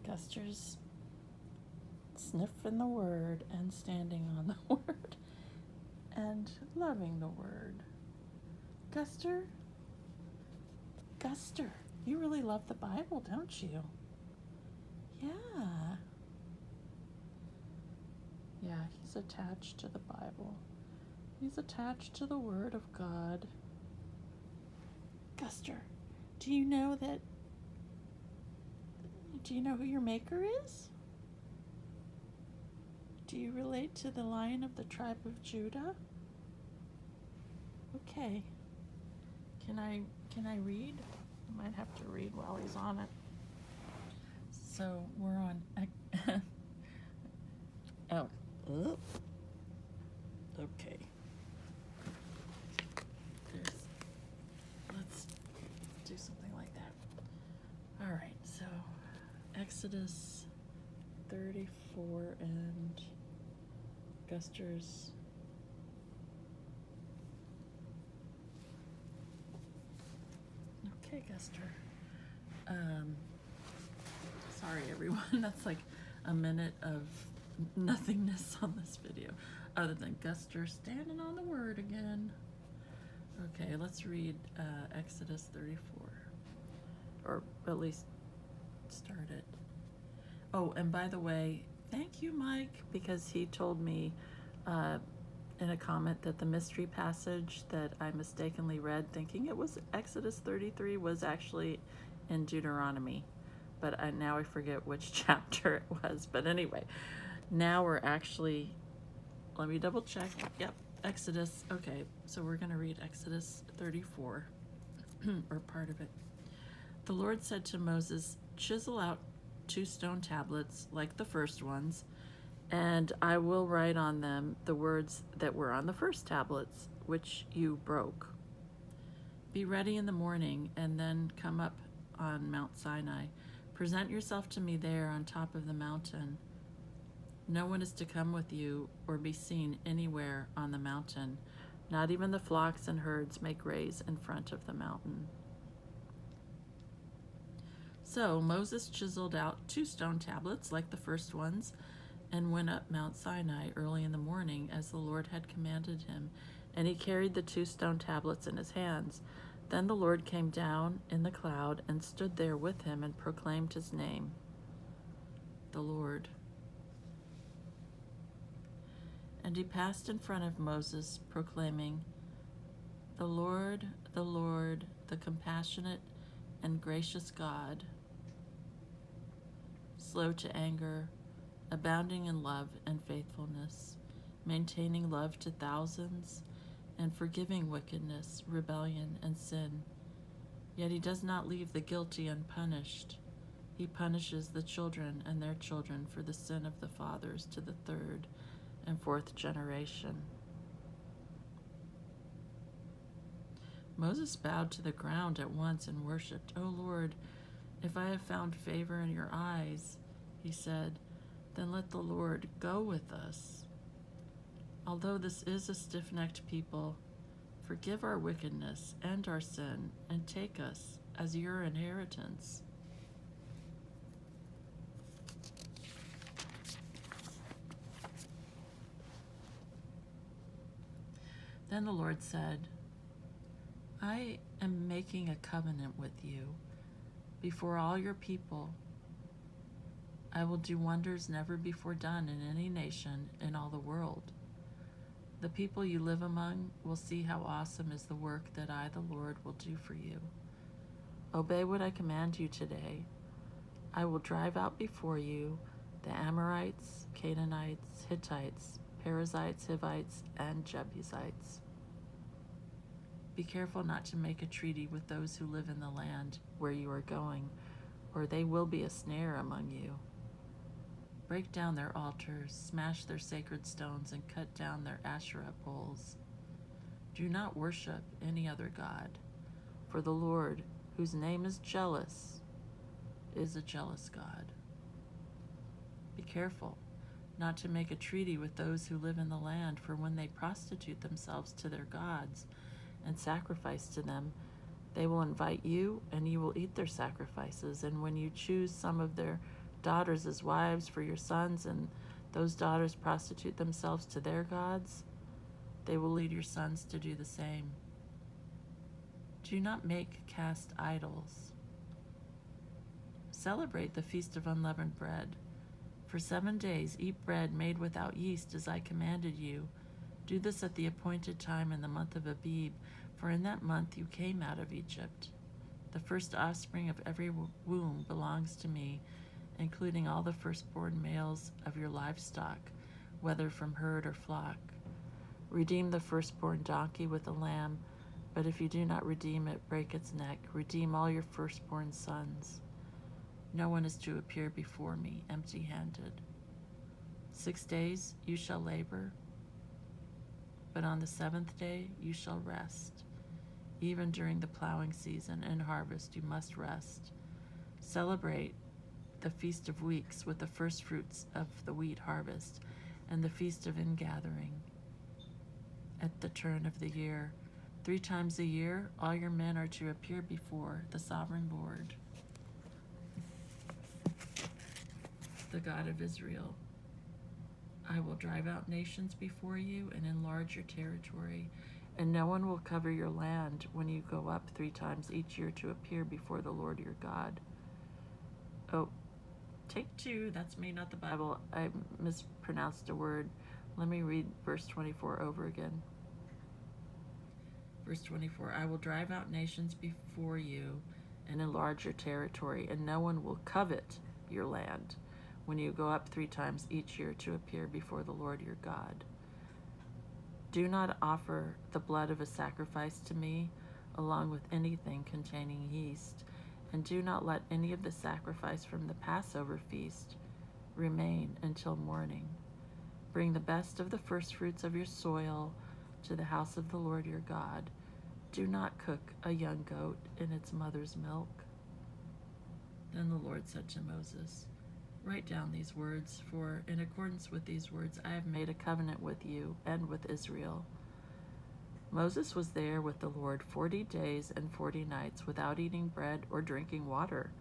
Guster's sniffing the word and standing on the word and loving the word. Guster, you really love the Bible, don't you? Yeah. Yeah, he's attached to the Bible. He's attached to the Word of God. Guster, do you know who your maker is? Do you relate to the Lion of the tribe of Judah? Okay. Can I read? I might have to read while he's on it. So we're on okay. Let's do something like that. All right, so Exodus 34 and Guster's okay, Guster. Sorry everyone, that's like a minute of nothingness on this video, other than Guster standing on the word again. Okay, let's read Exodus 34, or at least start it. Oh, and by the way, thank you, Mike, because he told me in a comment that the mystery passage that I mistakenly read, thinking it was Exodus 33, was actually in Deuteronomy. But now I forget which chapter it was. But anyway, now we're actually, let me double check. Yep, Exodus. Okay, so we're going to read Exodus 34, or part of it. The Lord said to Moses, "Chisel out 2 stone tablets like the first ones, and I will write on them the words that were on the first tablets, which you broke. Be ready in the morning, and then come up on Mount Sinai. Present yourself to me there on top of the mountain. No one is to come with you or be seen anywhere on the mountain. Not even the flocks and herds may graze in front of the mountain." So Moses chiseled out 2 stone tablets like the first ones and went up Mount Sinai early in the morning as the Lord had commanded him, and he carried the 2 stone tablets in his hands. Then the Lord came down in the cloud and stood there with him and proclaimed his name, the Lord. And he passed in front of Moses, proclaiming, the Lord, the compassionate and gracious God, slow to anger, abounding in love and faithfulness, maintaining love to thousands, and forgiving wickedness, rebellion, and sin. Yet he does not leave the guilty unpunished. He punishes the children and their children for the sin of the fathers to the 3rd and 4th generation. Moses bowed to the ground at once and worshipped. "O Lord, if I have found favor in your eyes," he said, "then let the Lord go with us. Although this is a stiff-necked people, forgive our wickedness and our sin, and take us as your inheritance." Then the Lord said, "I am making a covenant with you before all your people. I will do wonders never before done in any nation in all the world. The people you live among will see how awesome is the work that I, the Lord, will do for you. Obey what I command you today. I will drive out before you the Amorites, Canaanites, Hittites, Perizzites, Hivites, and Jebusites. Be careful not to make a treaty with those who live in the land where you are going, or they will be a snare among you. Break down their altars, smash their sacred stones, and cut down their Asherah poles. Do not worship any other god, for the Lord, whose name is jealous, is a jealous God. Be careful not to make a treaty with those who live in the land, for when they prostitute themselves to their gods and sacrifice to them, they will invite you, and you will eat their sacrifices, and when you choose some of their daughters as wives for your sons, and those daughters prostitute themselves to their gods, they will lead your sons to do the same. Do not make cast idols. Celebrate the Feast of Unleavened Bread. For 7 days eat bread made without yeast, as I commanded you. Do this at the appointed time in the month of Abib, for in that month you came out of Egypt. The first offspring of every womb belongs to me, including all the firstborn males of your livestock, whether from herd or flock. Redeem the firstborn donkey with a lamb, but if you do not redeem it, break its neck. Redeem all your firstborn sons. No one is to appear before me empty-handed. 6 days you shall labor, but on the 7th day you shall rest. Even during the plowing season and harvest you must rest. Celebrate the Feast of Weeks with the first fruits of the wheat harvest, and the Feast of Ingathering at the turn of the year. 3 times a year all your men are to appear before the sovereign Lord, the God of Israel. I will drive out nations before you and enlarge your territory, and no one will cover your land when you go up 3 times each year to appear before the Lord your God. Oh, take 2. That's me, not the Bible. I mispronounced a word. Let me read verse 24 over again. Verse 24, I will drive out nations before you and enlarge your territory, and no one will covet your land when you go up 3 times each year to appear before the Lord your God. Do not offer the blood of a sacrifice to me along with anything containing yeast, and do not let any of the sacrifice from the Passover feast remain until morning. Bring the best of the first fruits of your soil to the house of the Lord your God. Do not cook a young goat in its mother's milk. Then the Lord said to Moses, write down these words, for in accordance with these words I have made a covenant with you and with Israel. Moses was there with the Lord 40 days and 40 nights without eating bread or drinking water.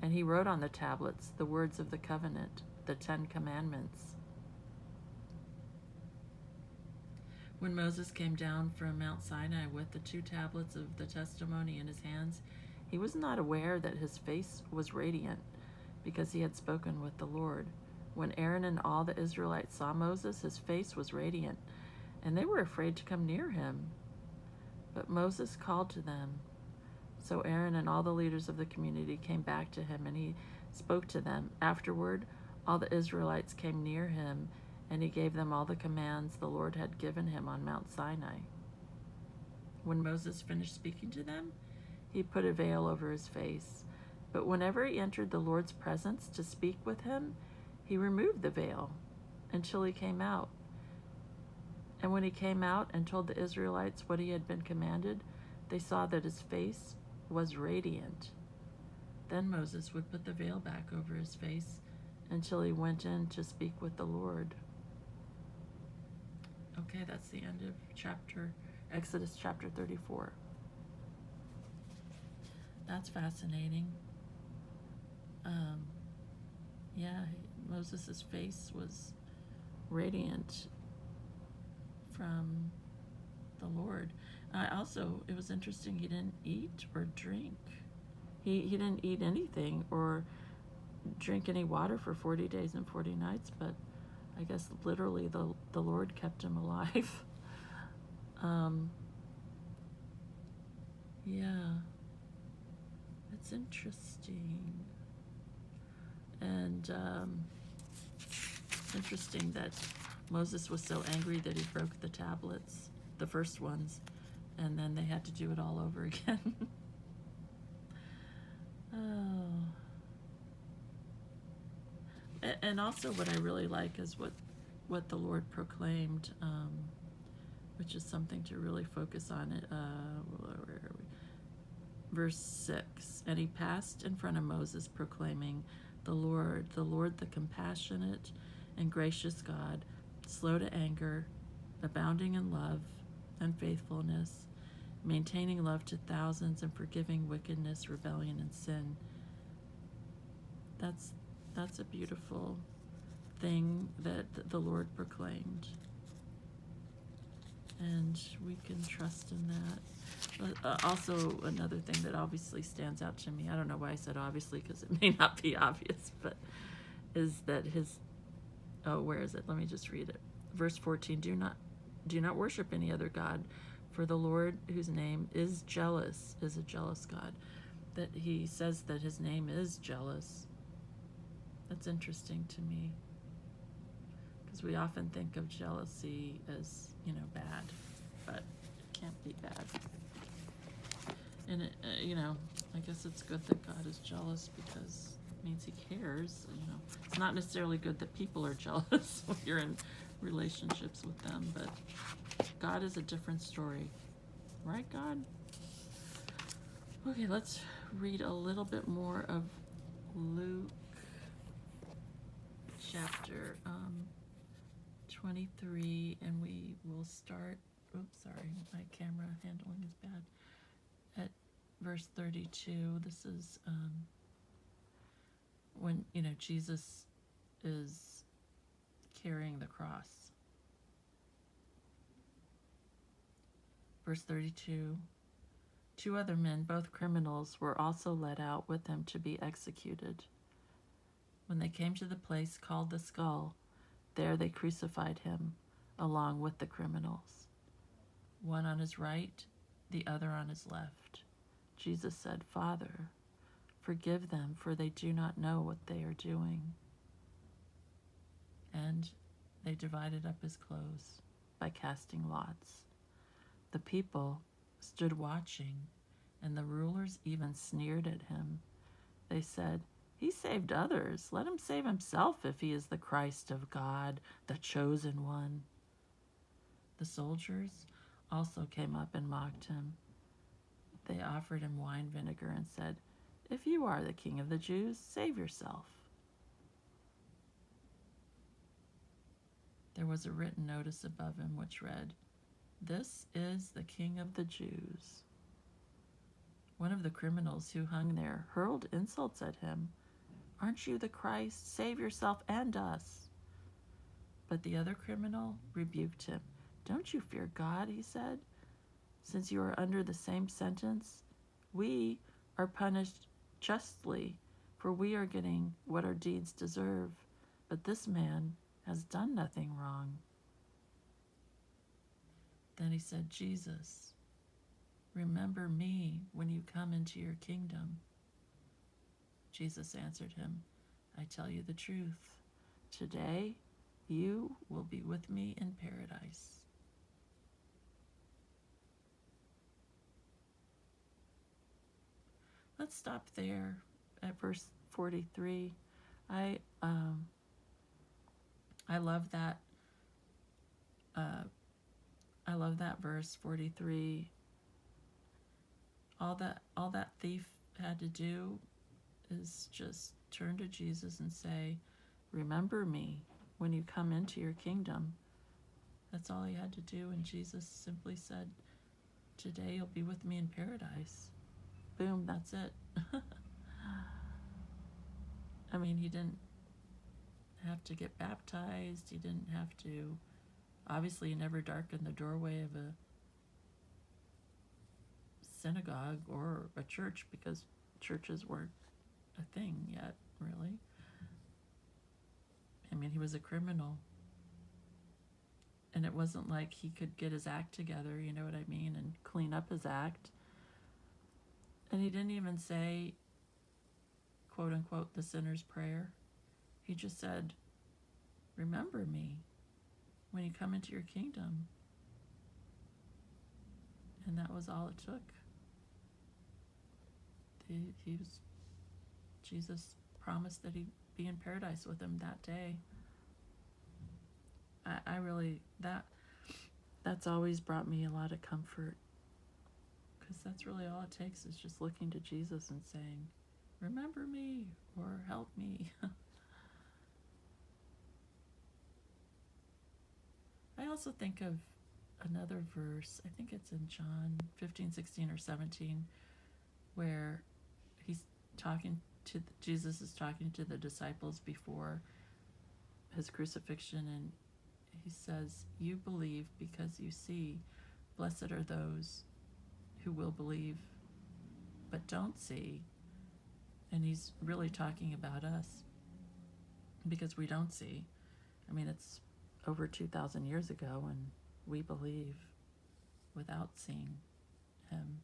And he wrote on the tablets the words of the covenant, the 10 commandments. When Moses came down from Mount Sinai with the 2 tablets of the testimony in his hands, he was not aware that his face was radiant, because he had spoken with the Lord. When Aaron and all the Israelites saw Moses, his face was radiant, and they were afraid to come near him. But Moses called to them. So Aaron and all the leaders of the community came back to him, and he spoke to them. Afterward, all the Israelites came near him, and he gave them all the commands the Lord had given him on Mount Sinai. When Moses finished speaking to them, he put a veil over his face. But whenever he entered the Lord's presence to speak with him, he removed the veil until he came out. And when he came out and told the Israelites what he had been commanded, they saw that his face was radiant. Then Moses would put the veil back over his face until he went in to speak with the Lord. Okay, that's the end of Exodus chapter 34. That's fascinating. Moses' face was radiant from the Lord. It was interesting, he didn't eat or drink. He didn't eat anything or drink any water for 40 days and 40 nights, but I guess literally the Lord kept him alive. It's interesting. And it's interesting that Moses was so angry that he broke the tablets, the first ones, and then they had to do it all over again. And also what I really like is what the Lord proclaimed, which is something to really focus on. Where are we? Verse 6, and he passed in front of Moses proclaiming, the Lord, the compassionate and gracious God, slow to anger, abounding in love and faithfulness, maintaining love to thousands and forgiving wickedness, rebellion, and sin. That's a beautiful thing that the Lord proclaimed. And we can trust in that. Also, another thing that obviously stands out to me, I don't know why I said obviously, because it may not be obvious, but is that where is it? Let me just read it. Verse 14, do not worship any other God, for the Lord, whose name is jealous, is a jealous God. That he says that his name is jealous. That's interesting to me, because we often think of jealousy as, bad, but it can't be bad. And I guess it's good that God is jealous, because it means he cares. It's not necessarily good that people are jealous when you're in relationships with them, but God is a different story. Right, God? Okay, let's read a little bit more of Luke chapter 23, and we will start, oops, sorry, my camera handling is bad, at verse 32. This is when, Jesus is carrying the cross. Verse 32, 2 other men, both criminals, were also led out with him to be executed. When they came to the place called the Skull, there they crucified him, along with the criminals, one on his right, the other on his left. Jesus said, Father, forgive them, for they do not know what they are doing. And they divided up his clothes by casting lots. The people stood watching, and the rulers even sneered at him. They said, He saved others. Let him save himself if he is the Christ of God, the chosen one. The soldiers also came up and mocked him. They offered him wine vinegar and said, If you are the King of the Jews, save yourself. There was a written notice above him which read, This is the King of the Jews. One of the criminals who hung there hurled insults at him. Aren't you the Christ? Save yourself and us. But the other criminal rebuked him. Don't you fear God, he said. Since you are under the same sentence, we are punished justly, for we are getting what our deeds deserve. But this man has done nothing wrong. Then he said, Jesus, remember me when you come into your kingdom. Jesus answered him, I tell you the truth. Today you will be with me in paradise. Let's stop there at verse 43. I love that. I love that verse 43. All that thief had to do is just turn to Jesus and say, remember me when you come into your kingdom. That's all he had to do, and Jesus simply said, today you'll be with me in paradise. Boom, that's it. I mean, he didn't have to get baptized. He didn't have to, obviously he never darkened the doorway of a synagogue or a church, because churches weren't a thing yet, really. I mean, he was a criminal. And it wasn't like he could get his act together, you know what I mean, and clean up his act. And he didn't even say, quote unquote, the sinner's prayer. He just said, remember me when you come into your kingdom. And that was all it took. Jesus promised that he'd be in paradise with him that day. I really, that's always brought me a lot of comfort, because that's really all it takes, is just looking to Jesus and saying, remember me, or help me. I also think of another verse, I think it's in John 15, 16, or 17, where he's talking Jesus is talking to the disciples before his crucifixion, and he says, "You believe because you see. Blessed are those who will believe but don't see." And he's really talking about us because we don't see. I mean, it's over 2,000 years ago, and we believe without seeing him.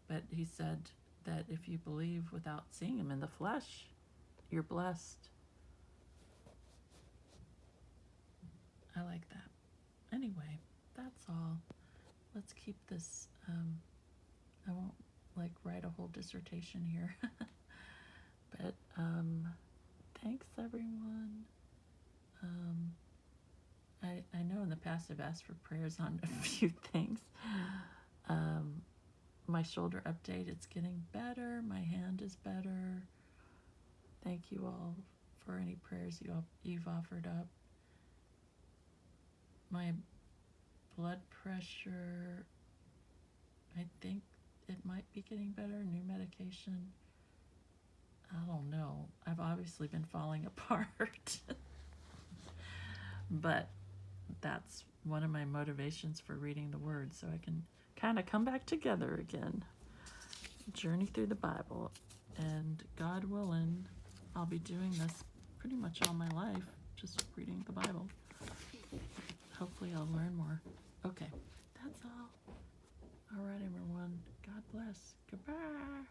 But he said that if you believe without seeing him in the flesh, you're blessed. I like that. Anyway, that's all. Let's keep this. I won't write a whole dissertation here. But thanks, everyone. I know in the past I've asked for prayers on a few things. My shoulder update, it's getting better. My hand is better. Thank you all for any prayers you've offered up. My blood pressure, I think it might be getting better. New medication. I don't know. I've obviously been falling apart. But that's one of my motivations for reading the Word, so I can kind of come back together again. Journey through the Bible. And God willing, I'll be doing this pretty much all my life, just reading the Bible. Hopefully I'll learn more. Okay, that's all. All right, everyone. God bless. Goodbye.